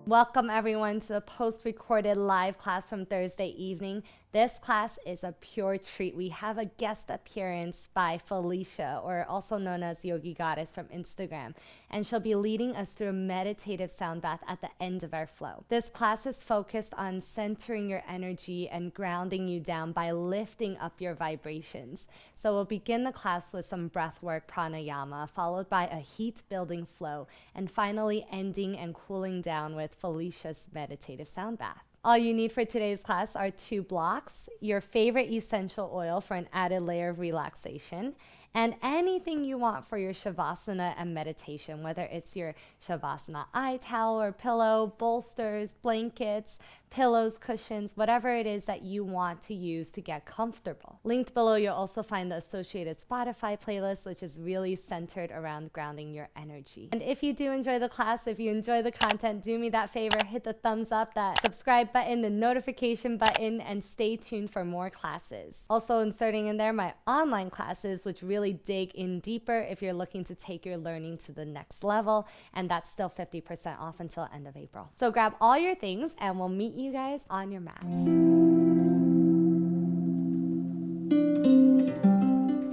Welcome everyone to the post-recorded live class from Thursday evening. This class is a pure treat. We have a guest appearance by Felicia, or also known as Yogi Goddess from Instagram, and she'll be leading us through a meditative sound bath at the end of our flow. This class is focused on centering your energy and grounding you down by lifting up your vibrations. So we'll begin the class with some breath work, pranayama, followed by a heat building flow, and finally ending and cooling down with Felicia's meditative sound bath. All you need for today's class are 2 blocks, your favorite essential oil for an added layer of relaxation, and anything you want for your shavasana and meditation, whether it's your shavasana eye towel or pillow, bolsters, blankets, pillows, cushions, whatever it is that you want to use to get comfortable. Linked below, you'll also find the associated Spotify playlist, which is really centered around grounding your energy. And if you do enjoy the class, if you enjoy the content, do me that favor, hit the thumbs up, that subscribe button, the notification button, and stay tuned for more classes. Also inserting in there my online classes, which really dig in deeper if you're looking to take your learning to the next level, and that's still 50% off until end of April. So grab all your things and we'll meet you guys on your mats.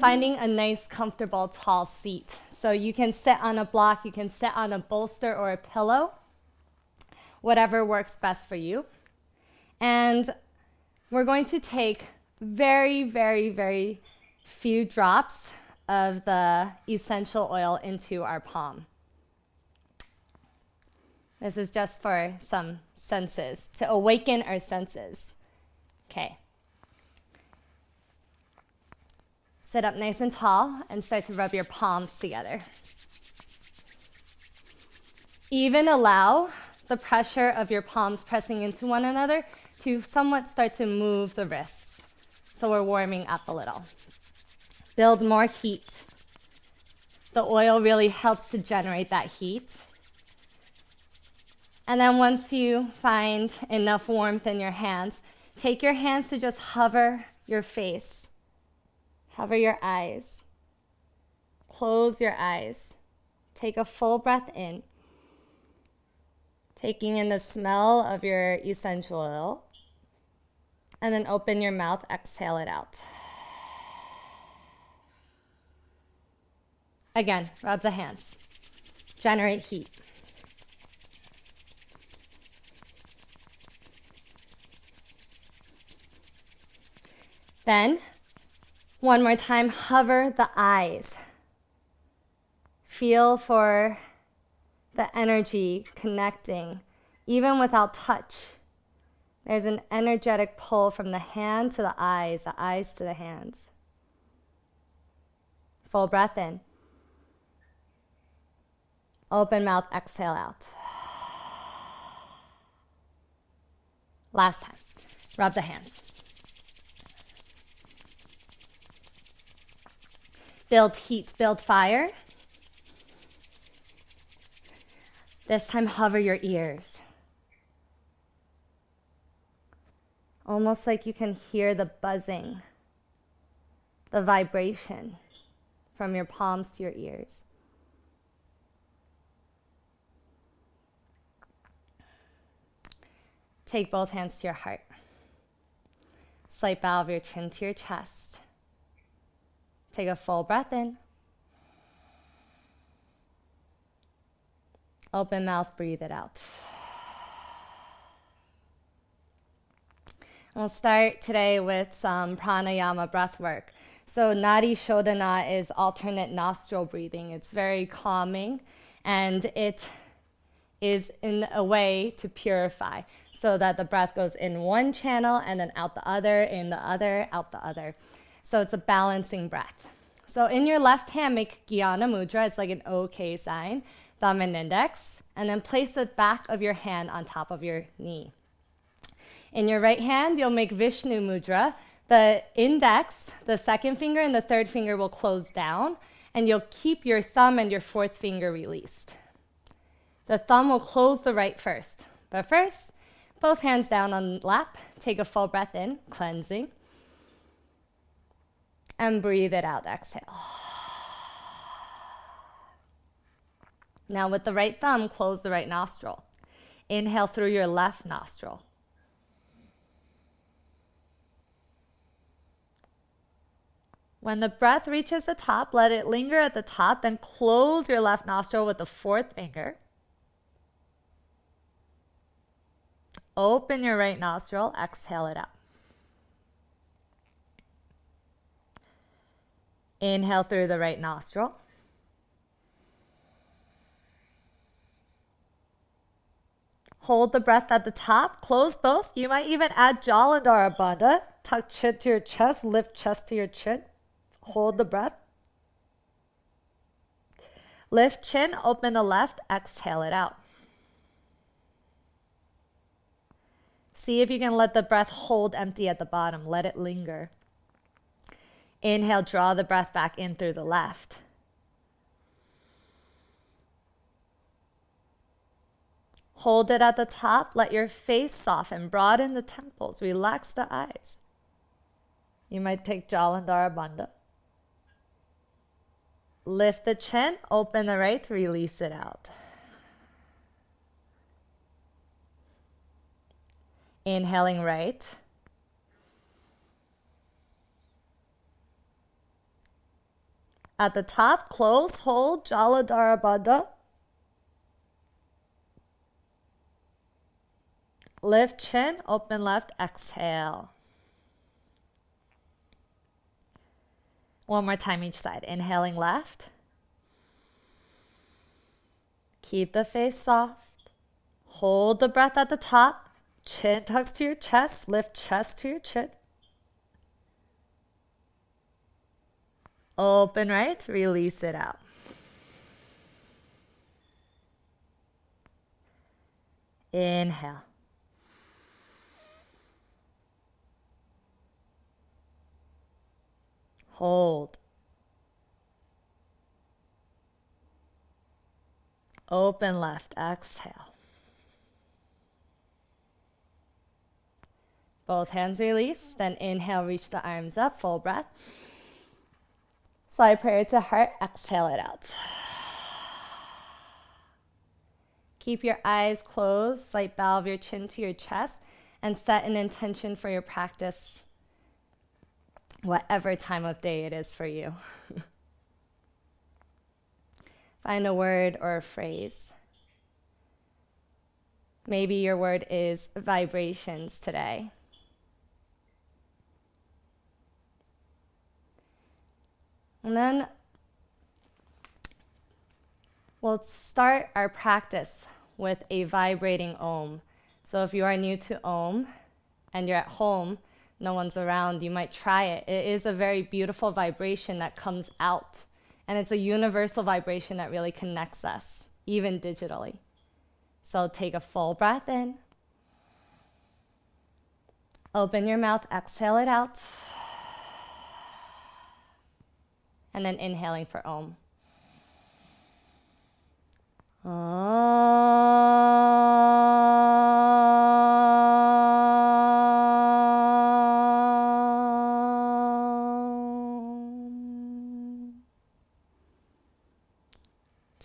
Finding a nice, comfortable, tall seat. So you can sit on a block, you can sit on a bolster or a pillow, whatever works best for you. And we're going to take very, very, very few drops of the essential oil into our palm. This is just for some senses, to awaken our senses. Okay. Sit up nice and tall and start to rub your palms together. Even allow the pressure of your palms pressing into one another to somewhat start to move the wrists. So we're warming up a little. Build more heat. The oil really helps to generate that heat. And then once you find enough warmth in your hands, take your hands to just hover your face. Hover your eyes. Close your eyes. Take a full breath in. Taking in the smell of your essential oil. And then open your mouth, exhale it out. Again, rub the hands. Generate heat. Then, one more time, hover the eyes. Feel for the energy connecting, even without touch. There's an energetic pull from the hand to the eyes to the hands. Full breath in. Open mouth, exhale out. Last time, rub the hands. Build heat, build fire. This time, hover your ears. Almost like you can hear the buzzing, the vibration from your palms to your ears. Take both hands to your heart. Slight bow of your chin to your chest. Take a full breath in. Open mouth, breathe it out. We'll start today with some pranayama breath work. So nadi shodhana is alternate nostril breathing. It's very calming, and it is in a way to purify, so that the breath goes in one channel and then out the other, in the other, out the other. So it's a balancing breath. So in your left hand, make Jnana Mudra. It's like an OK sign, thumb and index, and then place the back of your hand on top of your knee. In your right hand, you'll make Vishnu Mudra. The index, the second finger, and the third finger will close down, and you'll keep your thumb and your fourth finger released. The thumb will close the right first. But first, both hands down on lap. Take a full breath in, cleansing. And breathe it out, exhale. Now with the right thumb, close the right nostril. Inhale through your left nostril. When the breath reaches the top, let it linger at the top, then close your left nostril with the fourth finger. Open your right nostril, exhale it out. Inhale through the right nostril. Hold the breath at the top, close both. You might even add Jalandhara Bandha. Tuck chin to your chest, lift chest to your chin. Hold the breath. Lift chin, open the left, exhale it out. See if you can let the breath hold empty at the bottom. Let it linger. Inhale, draw the breath back in through the left. Hold it at the top. Let your face soften. Broaden the temples. Relax the eyes. You might take Jalandhara Bandha. Lift the chin. Open the right. Release it out. Inhaling right. At the top, close, hold, Jalandhara Bandha. Lift chin, open left, exhale. One more time each side. Inhaling left. Keep the face soft. Hold the breath at the top. Chin tucks to your chest. Lift chest to your chin. Open right. Release it out. Inhale. Hold. Open left. Exhale. Both hands release. Then inhale, reach the arms up. Full breath. Slide prayer to heart. Exhale it out. Keep your eyes closed. Slight bow of your chin to your chest. And set an intention for your practice, whatever time of day it is for you. Find a word or a phrase. Maybe your word is vibrations today. And then we'll start our practice with a vibrating Om. So if you are new to Om and you're at home, no one's around, you might try it. It is a very beautiful vibration that comes out. And it's a universal vibration that really connects us, even digitally. So take a full breath in. Open your mouth, exhale it out. And then inhaling for Om.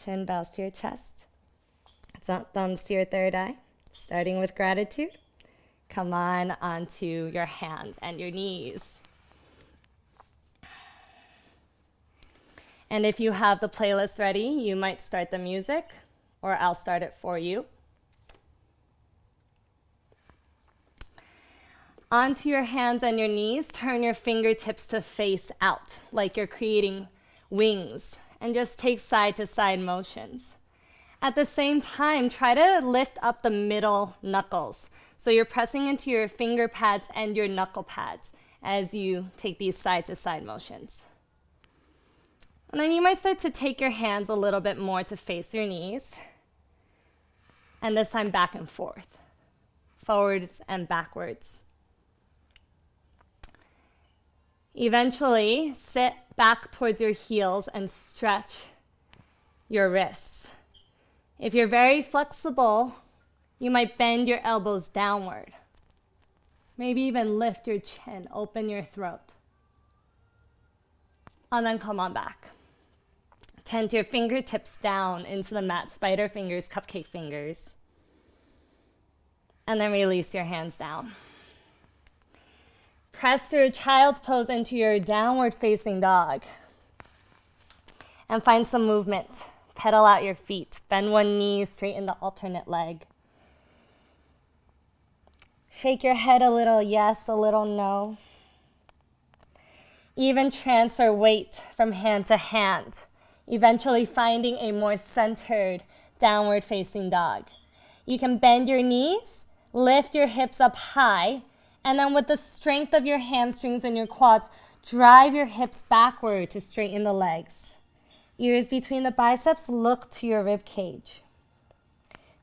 Chin bows to your chest. Thumbs to your third eye. Starting with gratitude. Come on onto your hands and your knees. And if you have the playlist ready, you might start the music, or I'll start it for you. Onto your hands and your knees, turn your fingertips to face out, like you're creating wings, and just take side to side motions. At the same time, try to lift up the middle knuckles. So you're pressing into your finger pads and your knuckle pads as you take these side to side motions. And then you might start to take your hands a little bit more to face your knees. And this time back and forth, forwards and backwards. Eventually, sit back towards your heels and stretch your wrists. If you're very flexible, you might bend your elbows downward. Maybe even lift your chin, open your throat. And then come on back. Tent your fingertips down into the mat, spider fingers, cupcake fingers. And then release your hands down. Press through child's pose into your downward facing dog. And find some movement. Pedal out your feet. Bend one knee, straighten the alternate leg. Shake your head a little yes, a little no. Even transfer weight from hand to hand, eventually finding a more centered downward facing dog. You can bend your knees, lift your hips up high, and then with the strength of your hamstrings and your quads, drive your hips backward to straighten the legs. Ears between the biceps, look to your rib cage.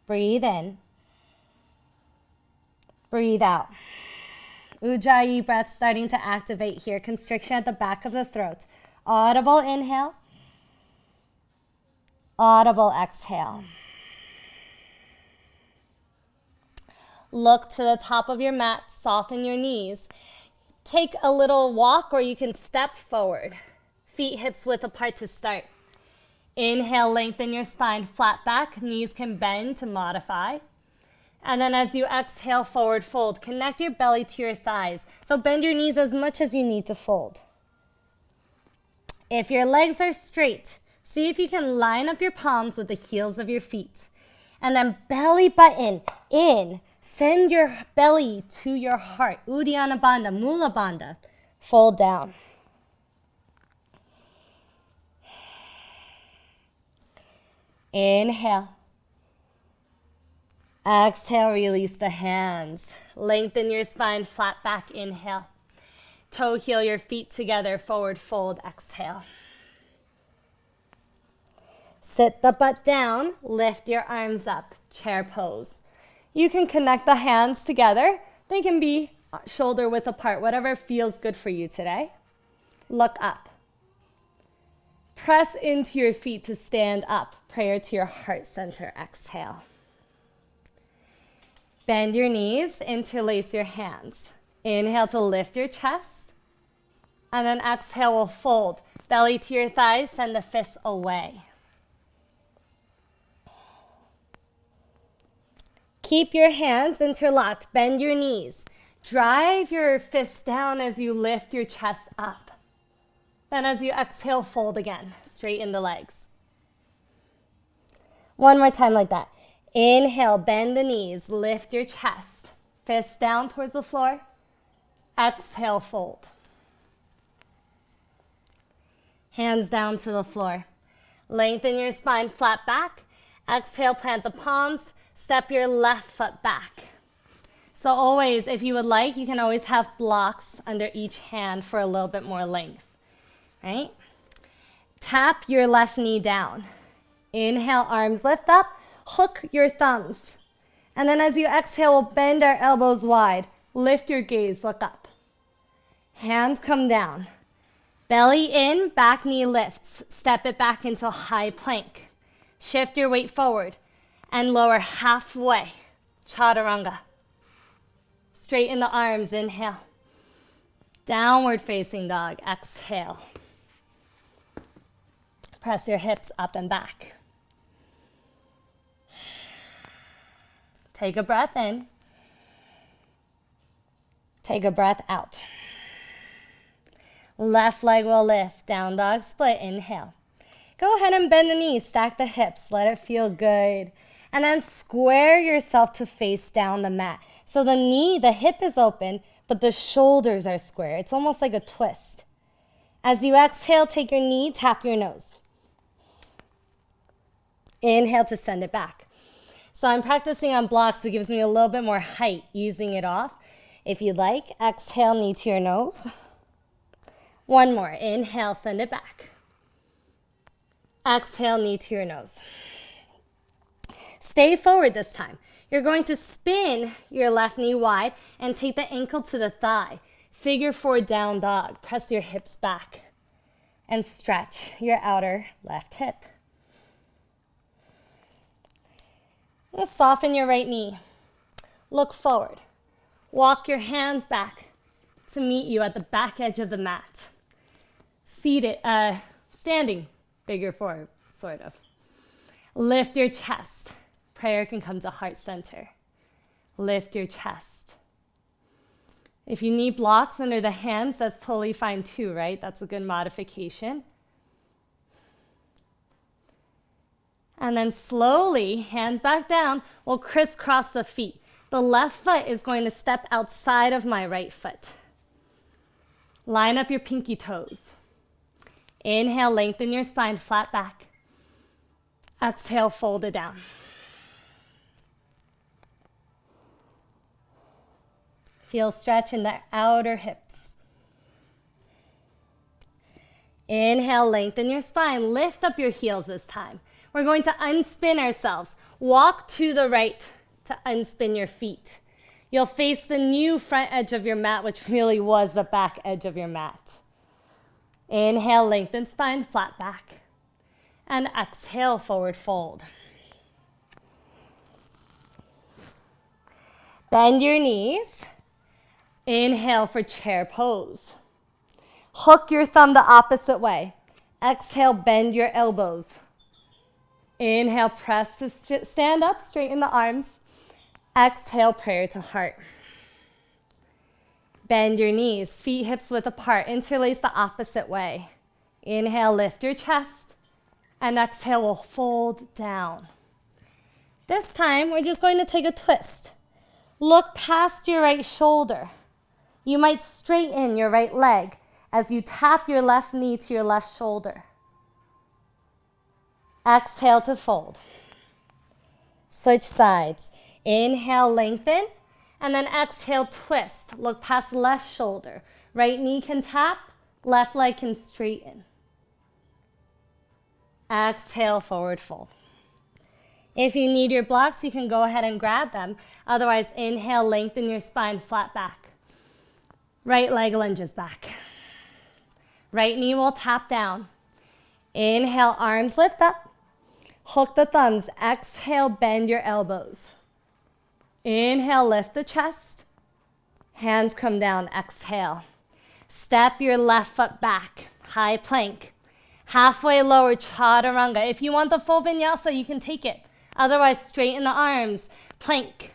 Breathe in. Breathe out. Ujjayi breath starting to activate here. Constriction at the back of the throat. Audible inhale. Audible exhale. Look to the top of your mat. Soften your knees. Take a little walk or you can step forward. Feet hips width apart to start. Inhale, lengthen your spine, flat back. Knees can bend to modify. And then as you exhale, forward fold. Connect your belly to your thighs. So bend your knees as much as you need to fold. If your legs are straight, see if you can line up your palms with the heels of your feet. And then belly button in. Send your belly to your heart. Uddiyana Bandha, Mula Bandha. Fold down. Inhale. Exhale, release the hands. Lengthen your spine, flat back, inhale. Toe heel your feet together, forward fold, exhale. Sit the butt down, lift your arms up, chair pose. You can connect the hands together. They can be shoulder width apart, whatever feels good for you today. Look up. Press into your feet to stand up. Prayer to your heart center, exhale. Bend your knees, interlace your hands. Inhale to lift your chest. And then exhale, we'll fold. Belly to your thighs, send the fists away. Keep your hands interlocked, bend your knees. Drive your fists down as you lift your chest up. Then as you exhale, fold again. Straighten the legs. One more time like that. Inhale, bend the knees, lift your chest. Fists down towards the floor. Exhale, fold. Hands down to the floor. Lengthen your spine, flat back. Exhale, plant the palms. Step your left foot back. So always, if you would like, you can always have blocks under each hand for a little bit more length, right? Tap your left knee down. Inhale, arms lift up. Hook your thumbs. And then as you exhale, we'll bend our elbows wide. Lift your gaze, look up. Hands come down. Belly in, back knee lifts. Step it back into a high plank. Shift your weight forward and lower halfway. Chaturanga. Straighten the arms, inhale. Downward facing dog, exhale. Press your hips up and back. Take a breath in. Take a breath out. Left leg will lift, down dog split, inhale. Go ahead and bend the knees, stack the hips, let it feel good. And then square yourself to face down the mat. So the hip is open, but the shoulders are square. It's almost like a twist. As you exhale, take your knee, tap your nose. Inhale to send it back. So I'm practicing on blocks. It gives me a little bit more height, easing it off. If you'd like, exhale, knee to your nose. One more. Inhale, send it back. Exhale, knee to your nose. Stay forward this time. You're going to spin your left knee wide and take the ankle to the thigh. Figure 4 down dog. Press your hips back and stretch your outer left hip. Now soften your right knee. Look forward. Walk your hands back to meet you at the back edge of the mat. Seated, standing, figure 4, sort of. Lift your chest. Prayer can come to heart center. Lift your chest. If you need blocks under the hands, that's totally fine too, right? That's a good modification. And then slowly, hands back down, we'll crisscross the feet. The left foot is going to step outside of my right foot. Line up your pinky toes. Inhale, lengthen your spine, flat back. Exhale, fold it down. Feel stretch in the outer hips. Inhale, lengthen your spine. Lift up your heels this time. We're going to unspin ourselves. Walk to the right to unspin your feet. You'll face the new front edge of your mat, which really was the back edge of your mat. Inhale, lengthen spine, flat back. And exhale, forward fold. Bend your knees. Inhale for chair pose. Hook your thumb the opposite way. Exhale, bend your elbows. Inhale, press to stand up, straighten the arms. Exhale, prayer to heart. Bend your knees, feet hips width apart, interlace the opposite way. Inhale, lift your chest, and exhale, we'll fold down. This time, we're just going to take a twist. Look past your right shoulder. You might straighten your right leg as you tap your left knee to your left shoulder. Exhale to fold. Switch sides. Inhale, lengthen, and then exhale, twist. Look past left shoulder. Right knee can tap, left leg can straighten. Exhale, forward fold. If you need your blocks, you can go ahead and grab them. Otherwise, inhale, lengthen your spine, flat back. Right leg lunges back. Right knee will tap down. Inhale, arms lift up. Hook the thumbs. Exhale, bend your elbows. Inhale, lift the chest. Hands come down. Exhale. Step your left foot back. High plank. Halfway lower, chaturanga. If you want the full vinyasa, you can take it. Otherwise, straighten the arms. Plank.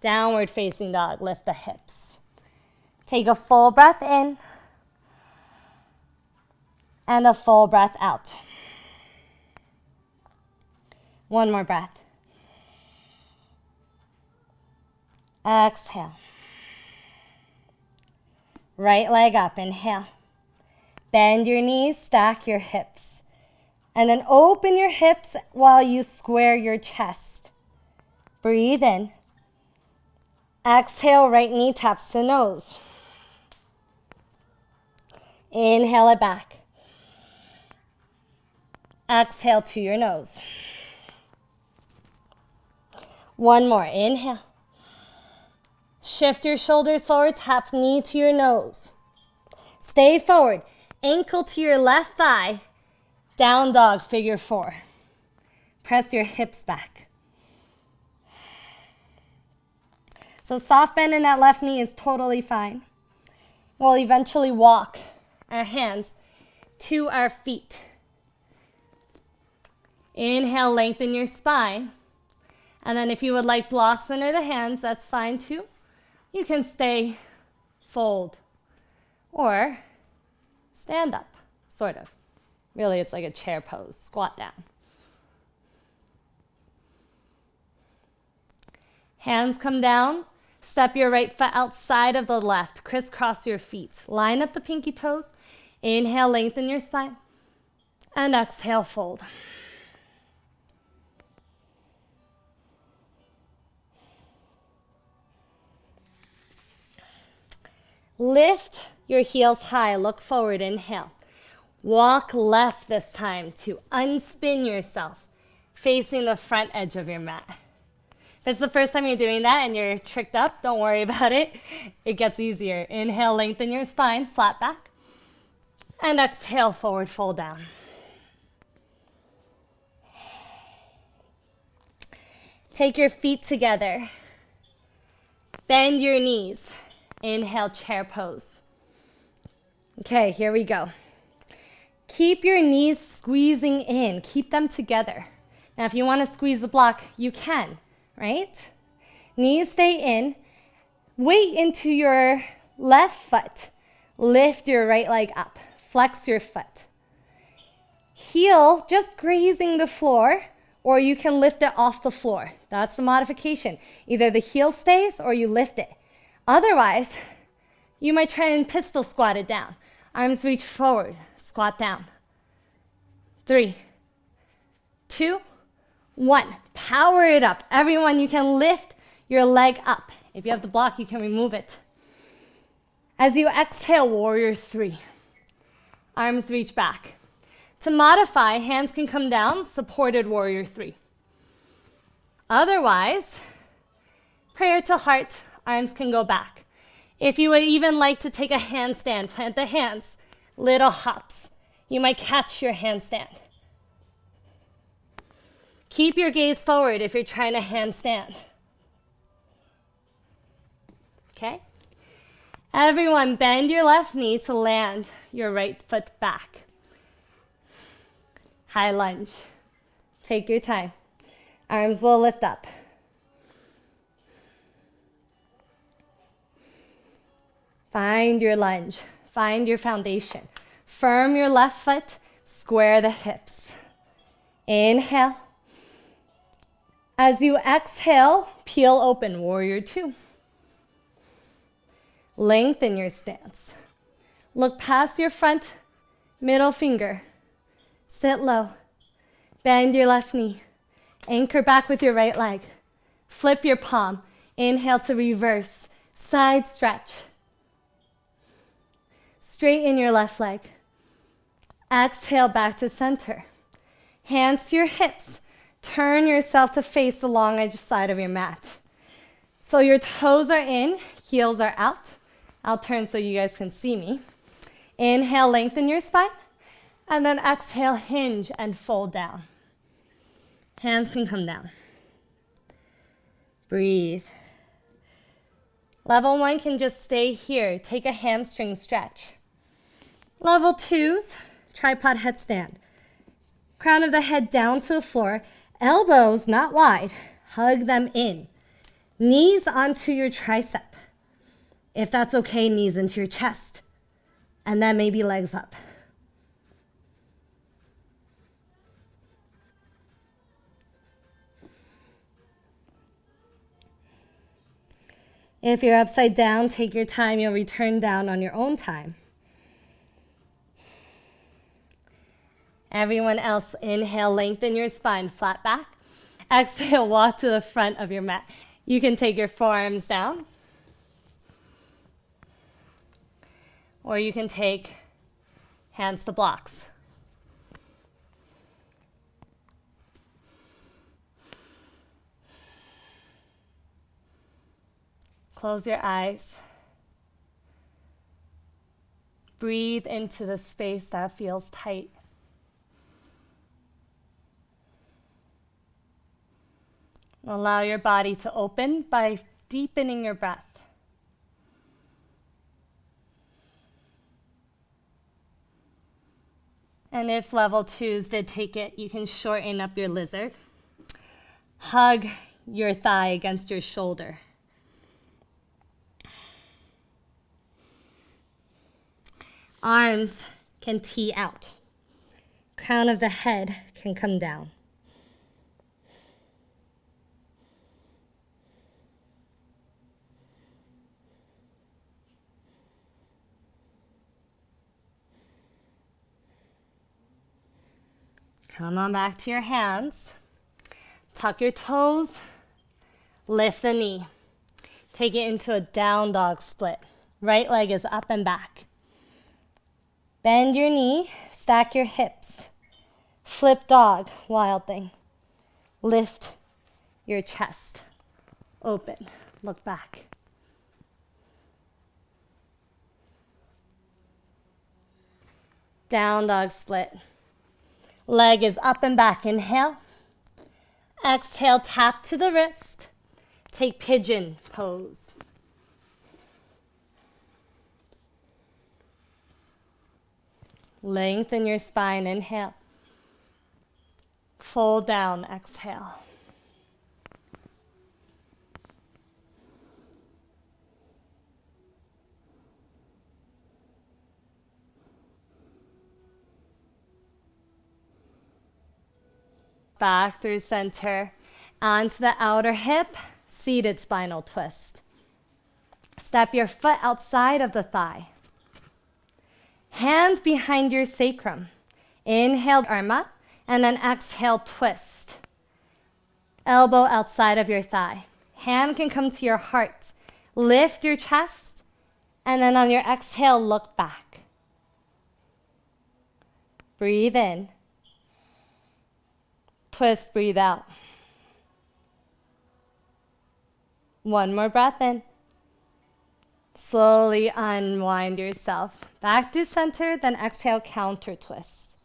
Downward facing dog. Lift the hips. Take a full breath in. And a full breath out. One more breath. Exhale. Right leg up, inhale. Bend your knees, stack your hips. And then open your hips while you square your chest. Breathe in. Exhale, right knee taps the nose. Inhale it back. Exhale to your nose. One more, inhale. Shift your shoulders forward, tap knee to your nose. Stay forward, ankle to your left thigh, down dog, figure four. Press your hips back. So soft bend in that left knee is totally fine. We'll eventually walk our hands to our feet. Inhale, lengthen your spine. And then if you would like blocks under the hands, that's fine too. You can stay, fold, or stand up, sort of. Really, it's like a chair pose, squat down. Hands come down, step your right foot outside of the left, crisscross your feet. Line up the pinky toes, inhale, lengthen your spine, and exhale, fold. Lift your heels high, look forward, inhale. Walk left this time to unspin yourself, facing the front edge of your mat. If it's the first time you're doing that and you're tricked up, don't worry about it. It gets easier. Inhale, lengthen your spine, flat back. And exhale, forward fold down. Take your feet together. Bend your knees. Inhale, chair pose. Okay, here we go. Keep your knees squeezing in. Keep them together. Now, if you want to squeeze the block, you can, right? Knees stay in. Weight into your left foot. Lift your right leg up. Flex your foot. Heel just grazing the floor, or you can lift it off the floor. That's the modification. Either the heel stays or you lift it. Otherwise, you might try and pistol squat it down. Arms reach forward, squat down. 3, 2, 1. Power it up. Everyone, you can lift your leg up. If you have the block, you can remove it. As you exhale, warrior 3. Arms reach back. To modify, hands can come down, supported warrior 3. Otherwise, prayer to heart, arms can go back. If you would even like to take a handstand, plant the hands, little hops. You might catch your handstand. Keep your gaze forward if you're trying to handstand. Okay? Everyone, bend your left knee to land your right foot back. High lunge. Take your time. Arms will lift up. Find your lunge. Find your foundation. Firm your left foot. Square the hips. Inhale. As you exhale, peel open, warrior 2. Lengthen your stance. Look past your front middle finger. Sit low. Bend your left knee. Anchor back with your right leg. Flip your palm. Inhale to reverse. Side stretch. Straighten your left leg. Exhale back to center. Hands to your hips. Turn yourself to face along each side of your mat. So your toes are in, heels are out. I'll turn so you guys can see me. Inhale, lengthen your spine. And then exhale, hinge and fold down. Hands can come down. Breathe. Level 1 can just stay here. Take a hamstring stretch. Level 2's tripod headstand. Crown of the head down to the floor. Elbows not wide. Hug them in. Knees onto your tricep. If that's okay, knees into your chest. And then maybe legs up. If you're upside down, take your time. You'll return down on your own time. Everyone else, inhale, lengthen your spine, flat back. Exhale, walk to the front of your mat. You can take your forearms down. Or you can take hands to blocks. Close your eyes. Breathe into the space that feels tight. Allow your body to open by deepening your breath. And if level 2s did take it, you can shorten up your lizard. Hug your thigh against your shoulder. Arms can tee out. Crown of the head can come down. Come on back to your hands. Tuck your toes. Lift the knee. Take it into a down dog split. Right leg is up and back. Bend your knee. Stack your hips. Flip dog, wild thing. Lift your chest. Open. Look back. Down dog split. Leg is up and back. Inhale. Exhale, tap to the wrist. Take pigeon pose. Lengthen your spine. Inhale. Fold down. Exhale. Back through center, onto the outer hip, seated spinal twist. Step your foot outside of the thigh. Hands behind your sacrum. Inhale, arm up, and then exhale, twist. Elbow outside of your thigh. Hand can come to your heart. Lift your chest, and then on your exhale, look back. Breathe in. Twist, breathe out. One more breath in. Slowly unwind yourself. Back to center, then exhale, counter twist.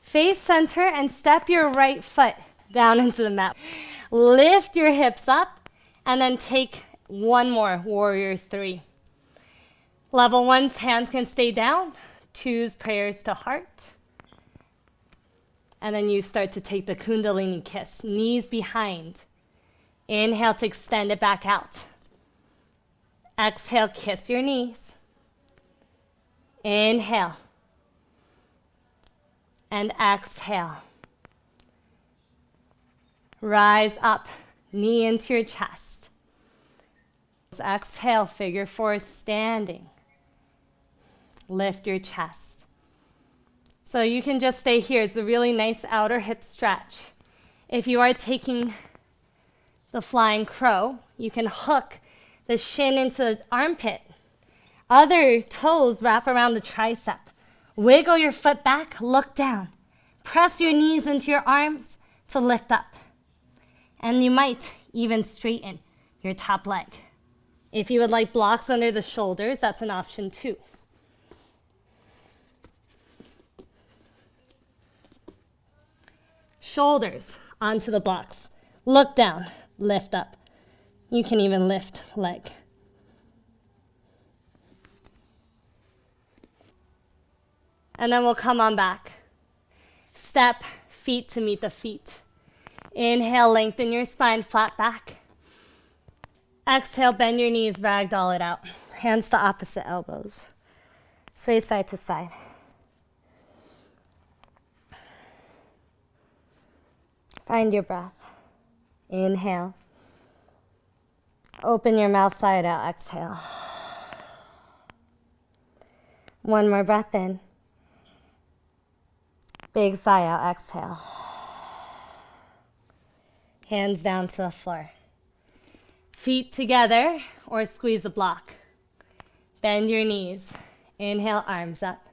Face center and step your right foot down into the mat. Lift your hips up and then take one more, warrior three. Level one's hands can stay down. Two's prayers to heart. And then you start to take the Kundalini kiss, knees behind. Inhale to extend it back out. Exhale, kiss your knees. Inhale. And exhale. Rise up, knee into your chest. Exhale, figure four, standing. Lift your chest. So you can just stay here. It's a really nice outer hip stretch. If you are taking the flying crow, you can hook the shin into the armpit. Other toes wrap around the tricep. Wiggle your foot back, look down. Press your knees into your arms to lift up. And you might even straighten your top leg. If you would like blocks under the shoulders, that's an option too. Shoulders onto the blocks. Look down, lift up. You can even lift leg. And then we'll come on back. Step feet to meet the feet. Inhale, lengthen your spine, flat back. Exhale, bend your knees, ragdoll it out. Hands to opposite elbows. Sway side to side. Find your breath. Inhale. Open your mouth side out, exhale. One more breath in. Big sigh out, exhale. Hands down to the floor. Feet together or squeeze a block. Bend your knees. Inhale, arms up.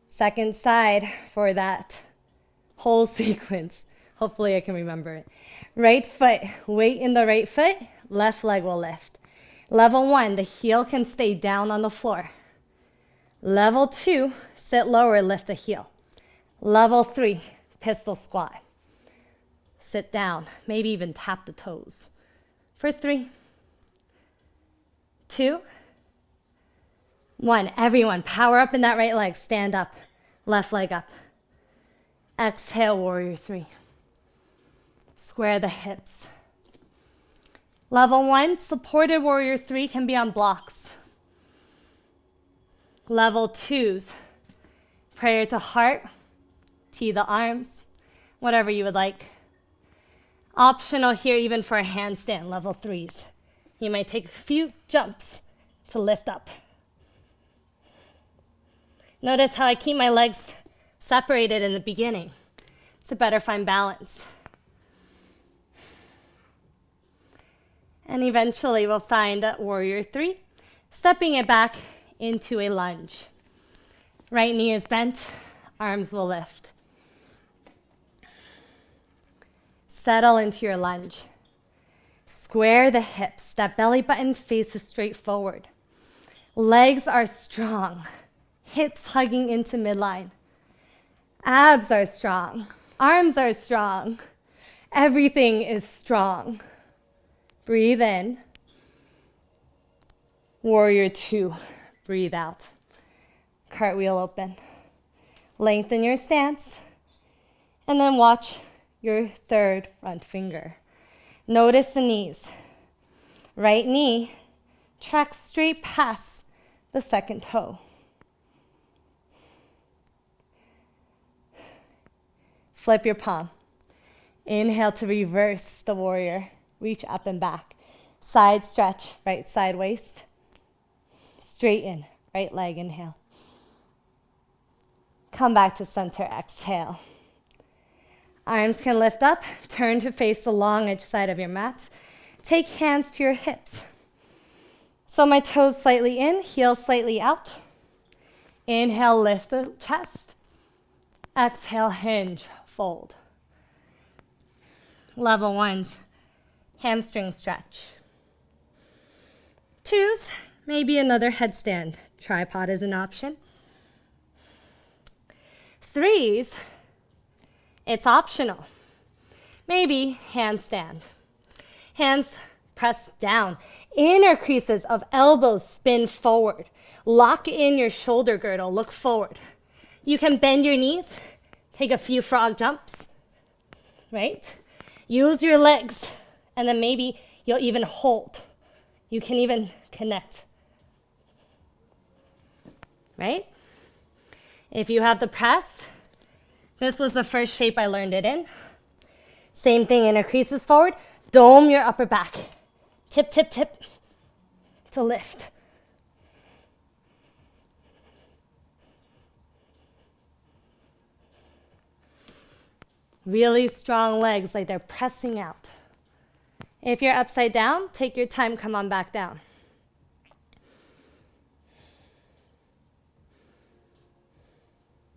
Second side for that whole sequence. Hopefully I can remember it. Right foot, weight in the right foot, left leg will lift. Level one, the heel can stay down on the floor. Level two, sit lower, lift the heel. Level three, pistol squat. Sit down, maybe even tap the toes. For 3, 2, 1. Everyone, power up in that right leg. Stand up, left leg up. Exhale, warrior 3. Square the hips. Level 1, supported warrior 3 can be on blocks. Level 2s, prayer to heart, tee the arms, whatever you would like. Optional here even for a handstand, level 3s. You might take a few jumps to lift up. Notice how I keep my legs separated in the beginning to better find balance. And eventually we'll find that warrior 3, stepping it back into a lunge. Right knee is bent, arms will lift. Settle into your lunge. Square the hips, that belly button faces straight forward. Legs are strong, hips hugging into midline. Abs are strong, arms are strong. Everything is strong. Breathe in. Warrior 2, breathe out. Cartwheel open. Lengthen your stance, and then watch your third front finger. Notice the knees. Right knee tracks straight past the second toe. Flip your palm. Inhale to reverse the warrior. Reach up and back. Side stretch, right side waist. Straighten, right leg, inhale. Come back to center, exhale. Arms can lift up, turn to face the long edge side of your mat. Take hands to your hips. So my toes slightly in, heels slightly out. Inhale, lift the chest. Exhale, hinge, fold. Level ones, hamstring stretch. Twos, maybe another headstand. Tripod is an option. Threes, it's optional. Maybe handstand. Hands press down. Inner creases of elbows spin forward. Lock in your shoulder girdle, look forward. You can bend your knees, take a few frog jumps, right? Use your legs, and then maybe you'll even hold. You can even connect, right? If you have the press, this was the first shape I learned it in. Same thing, inner creases forward. Dome your upper back. Tip, tip, tip to lift. Really strong legs, like they're pressing out. If you're upside down, take your time, come on back down.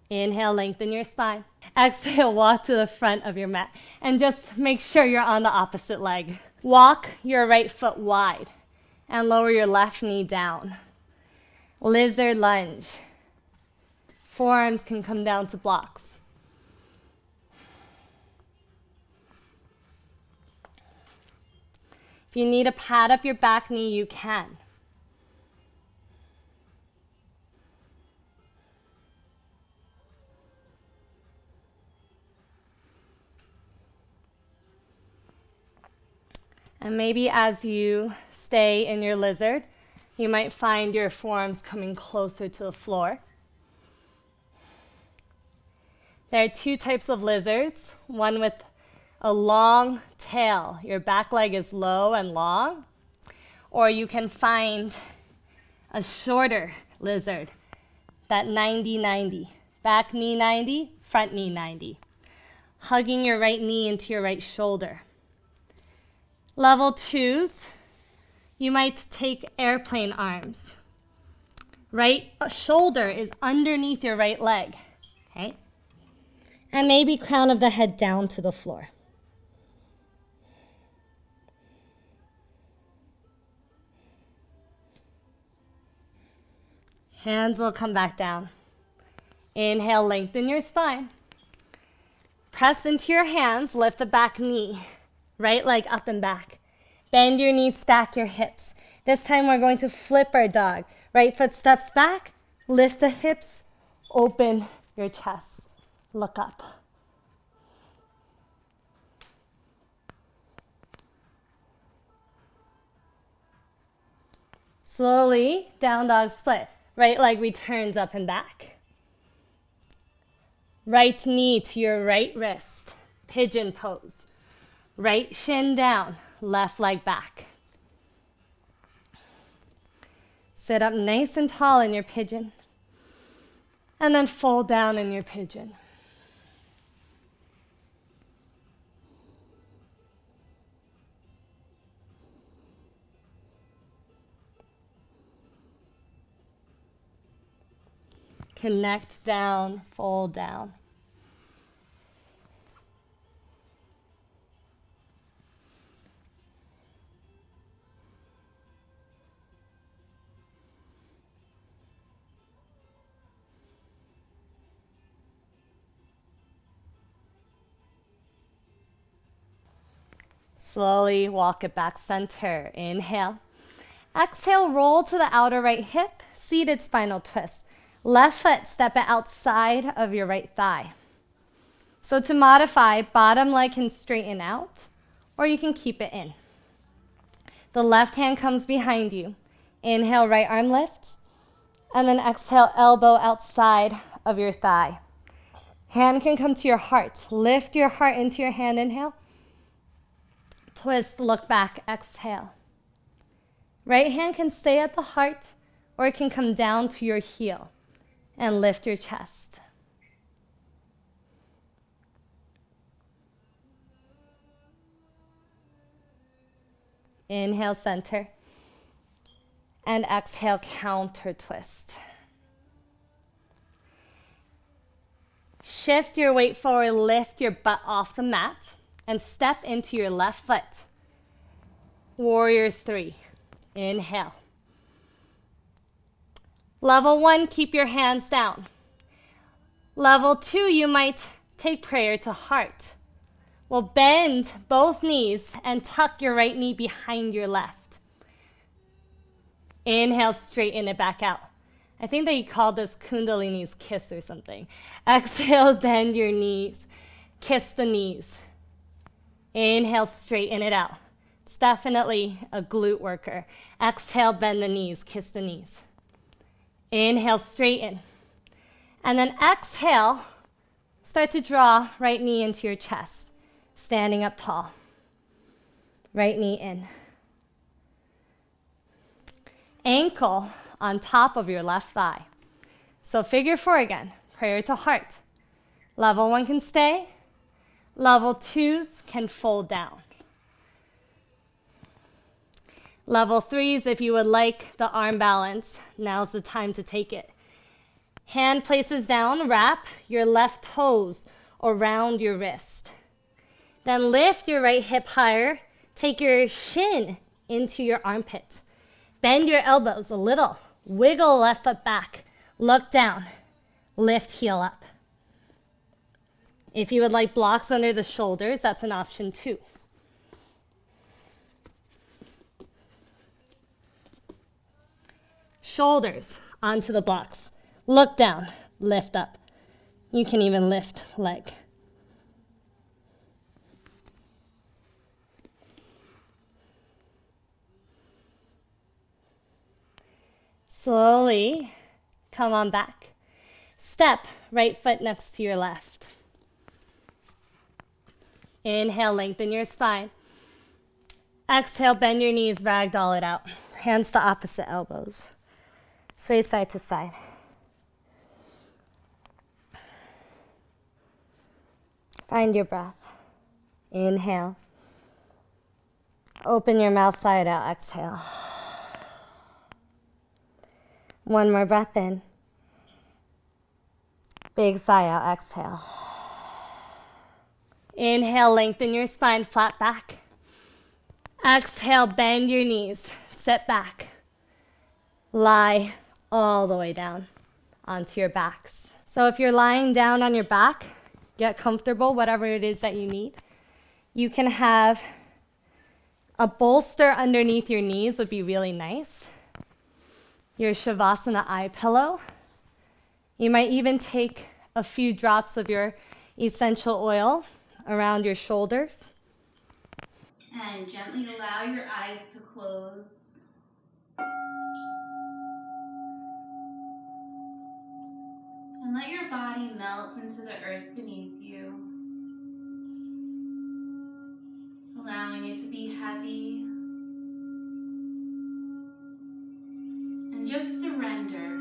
Inhale, lengthen your spine. Exhale, walk to the front of your mat. And just make sure you're on the opposite leg. Walk your right foot wide and lower your left knee down. Lizard lunge. Forearms can come down to blocks. If you need to pad up your back knee, you can. And maybe as you stay in your lizard, you might find your forearms coming closer to the floor. There are two types of lizards, one with a long tail. Your back leg is low and long. Or you can find a shorter lizard, that 90-90. Back knee 90, front knee 90. Hugging your right knee into your right shoulder. Level twos, you might take airplane arms. Right shoulder is underneath your right leg, okay? And maybe crown of the head down to the floor. Hands will come back down. Inhale, lengthen your spine. Press into your hands, lift the back knee. Right leg up and back. Bend your knees, stack your hips. This time we're going to flip our dog. Right foot steps back, lift the hips, open your chest. Look up. Slowly, down dog split. Right leg returns up and back. Right knee to your right wrist. Pigeon pose. Right shin down, left leg back. Sit up nice and tall in your pigeon. And then fold down in your pigeon. Connect down, fold down. Slowly walk it back center. Inhale. Exhale, roll to the outer right hip, seated spinal twist. Left foot, step it outside of your right thigh. So to modify, bottom leg can straighten out, or you can keep it in. The left hand comes behind you. Inhale, right arm lifts, and then exhale, elbow outside of your thigh. Hand can come to your heart. Lift your heart into your hand, inhale. Twist, look back, exhale. Right hand can stay at the heart, or it can come down to your heel and lift your chest. Inhale, center. And exhale, counter twist. Shift your weight forward, lift your butt off the mat, and step into your left foot. Warrior 3. Inhale. Level 1, keep your hands down. Level 2, you might take prayer to heart. Well, bend both knees and tuck your right knee behind your left. Inhale, straighten it back out. I think they call this Kundalini's kiss or something. Exhale, bend your knees. Kiss the knees. Inhale, straighten it out. It's definitely a glute worker. Exhale, bend the knees, kiss the knees. Inhale, straighten. And then exhale, start to draw right knee into your chest. Standing up tall. Right knee in. Ankle on top of your left thigh. So figure 4 again, prayer to heart. Level 1 can stay. Level 2s can fold down. Level 3s, if you would like the arm balance, now's the time to take it. Hand places down, wrap your left toes around your wrist. Then lift your right hip higher, take your shin into your armpit. Bend your elbows a little. Wiggle left foot back. Look down. Lift heel up. If you would like blocks under the shoulders, that's an option too. Shoulders onto the blocks. Look down. Lift up. You can even lift leg. Slowly come on back. Step right foot next to your left. Inhale, lengthen your spine. Exhale, bend your knees, ragdoll it out. Hands to opposite elbows. Sway side to side. Find your breath. Inhale. Open your mouth side out, exhale. One more breath in. Big sigh out, exhale. Inhale, lengthen your spine, flat back. Exhale, bend your knees, sit back. Lie all the way down onto your backs. So if you're lying down on your back, get comfortable, whatever it is that you need. You can have a bolster underneath your knees would be really nice. Your Shavasana eye pillow. You might even take a few drops of your essential oil around your shoulders. And gently allow your eyes to close. And let your body melt into the earth beneath you, allowing it to be heavy. And just surrender.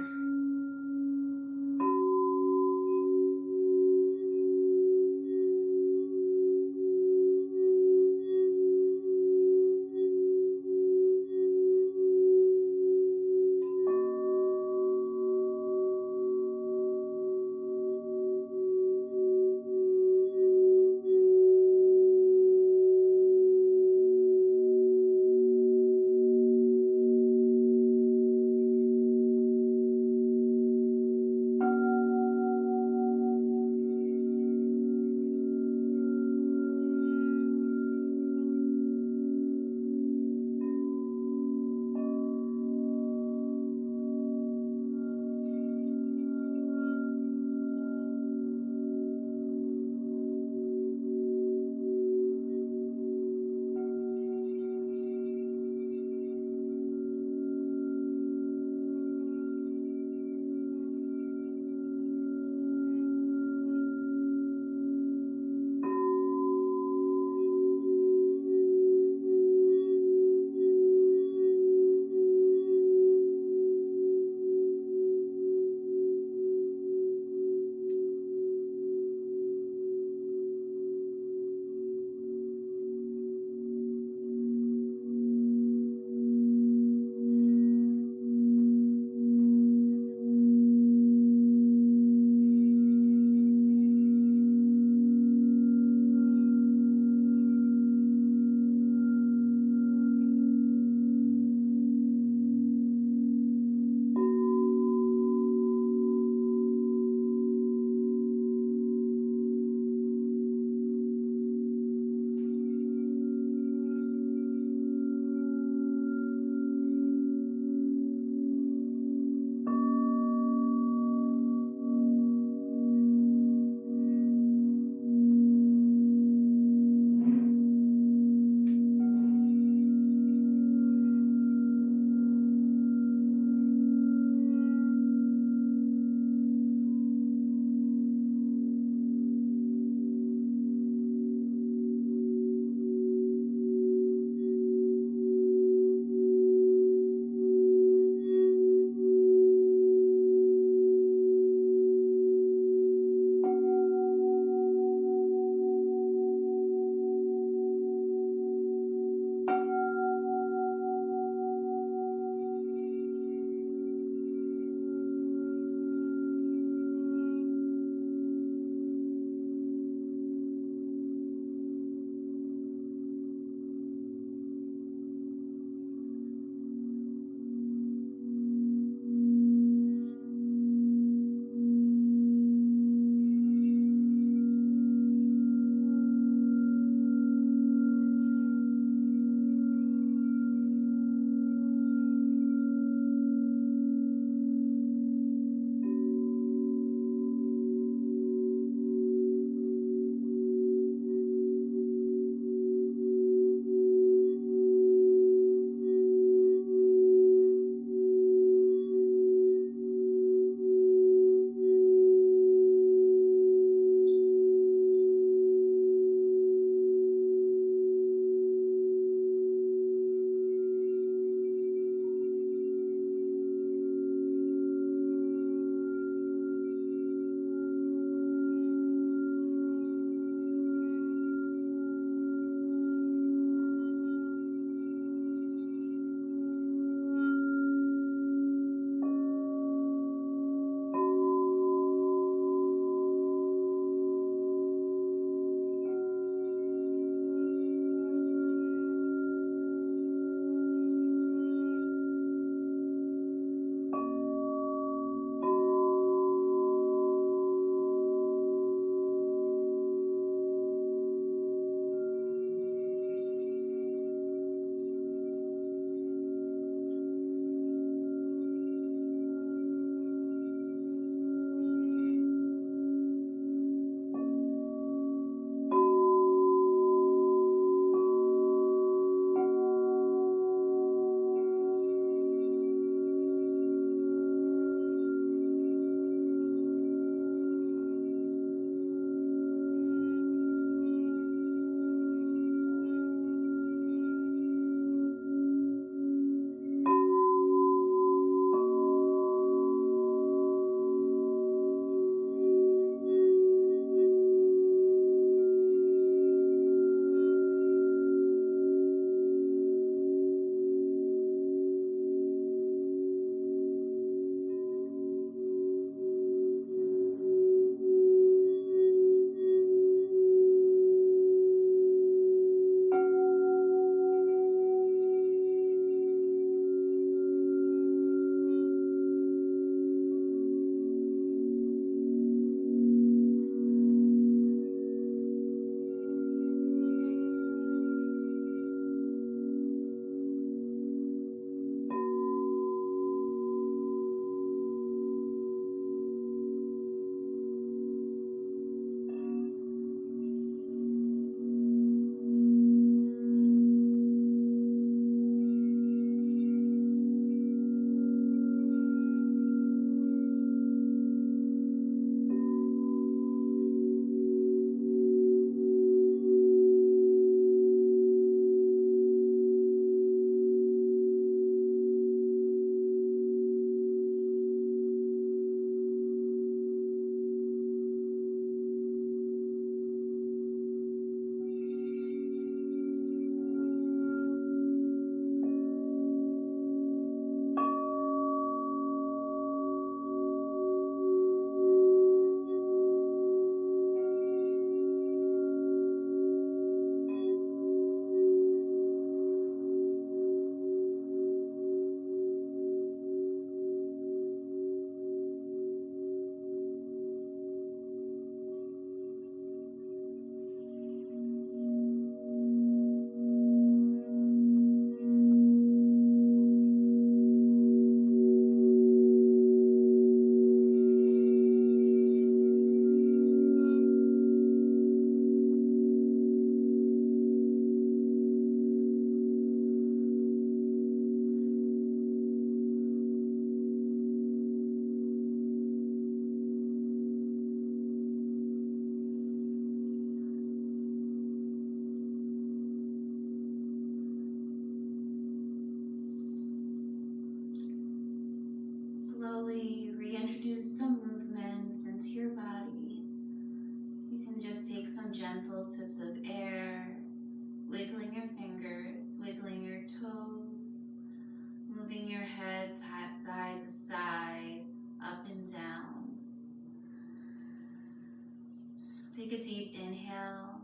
Take a deep inhale,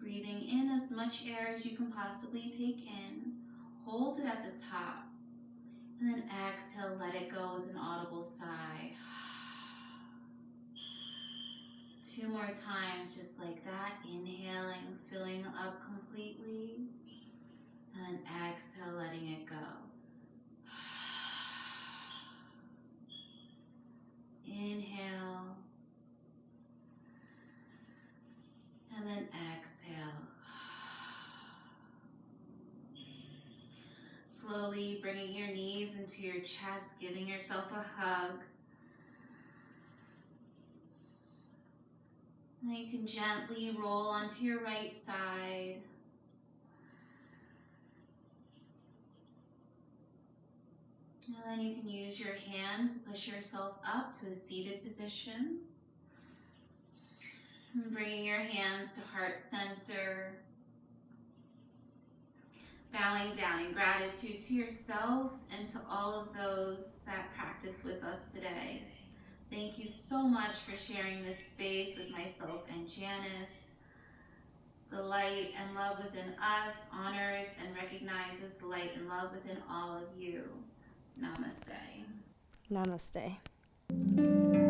breathing in as much air as you can possibly take in. Hold it at the top. And then exhale, let it go with an audible sigh. 2 more times, just like that. Inhaling, filling up completely. And then exhale, letting it go. Inhale. And then exhale. Slowly bringing your knees into your chest, giving yourself a hug. And then you can gently roll onto your right side. And then you can use your hand to push yourself up to a seated position. And bringing your hands to heart center. Bowing down in gratitude to yourself and to all of those that practice with us today. Thank you so much for sharing this space with myself and Janice. The light and love within us honors and recognizes the light and love within all of you. Namaste. Namaste.